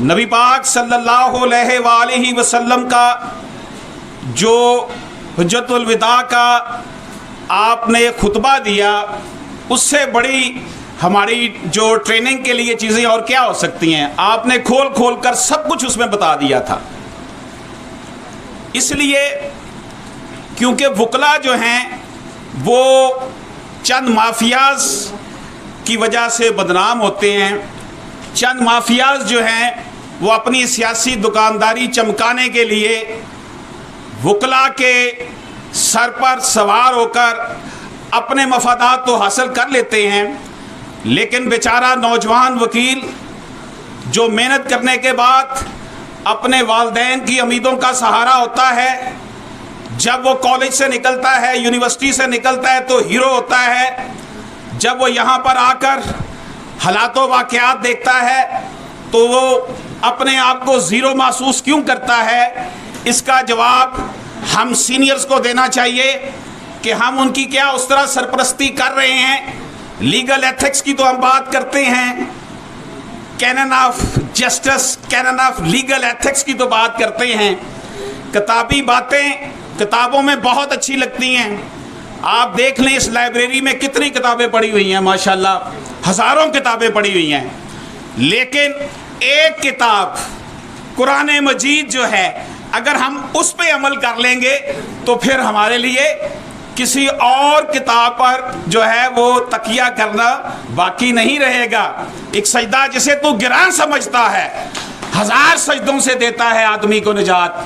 نبی پاک صلی اللہ علیہ وآلہ وسلم کا جو حجت الوداع کا آپ نے خطبہ دیا، اس سے بڑی ہماری جو ٹریننگ کے لیے چیزیں اور کیا ہو سکتی ہیں؟ آپ نے کھول کھول کر سب کچھ اس میں بتا دیا تھا۔ اس لیے کیونکہ وکلا جو ہیں وہ چند مافیاز کی وجہ سے بدنام ہوتے ہیں، چند مافیاز جو ہیں وہ اپنی سیاسی دکانداری چمکانے کے لیے وکلا کے سر پر سوار ہو کر اپنے مفادات تو حاصل کر لیتے ہیں، لیکن بیچارہ نوجوان وکیل جو محنت کرنے کے بعد اپنے والدین کی امیدوں کا سہارا ہوتا ہے، جب وہ کالج سے نکلتا ہے، یونیورسٹی سے نکلتا ہے تو ہیرو ہوتا ہے، جب وہ یہاں پر آ کر حالات و واقعات دیکھتا ہے تو وہ اپنے آپ کو زیرو محسوس کیوں کرتا ہے؟ اس کا جواب ہم سینئرز کو دینا چاہیے کہ ہم ان کی کیا اس طرح سرپرستی کر رہے ہیں۔ لیگل ایتھکس کی تو ہم بات کرتے ہیں، canon of justice, canon of legal ethics کی تو بات کرتے ہیں، کتابی باتیں کتابوں میں بہت اچھی لگتی ہیں۔ آپ دیکھ لیں اس لائبریری میں کتنی کتابیں پڑھی ہوئی ہیں، ماشاءاللہ ہزاروں کتابیں پڑھی ہوئی ہیں، لیکن ایک کتاب قرآن مجید جو ہے اگر ہم اس پہ عمل کر لیں گے تو پھر ہمارے لیے کسی اور کتاب پر جو ہے وہ تکیہ کرنا باقی نہیں رہے گا۔ ایک سجدہ جسے تو گران سمجھتا ہے، ہزار سجدوں سے دیتا ہے آدمی کو نجات۔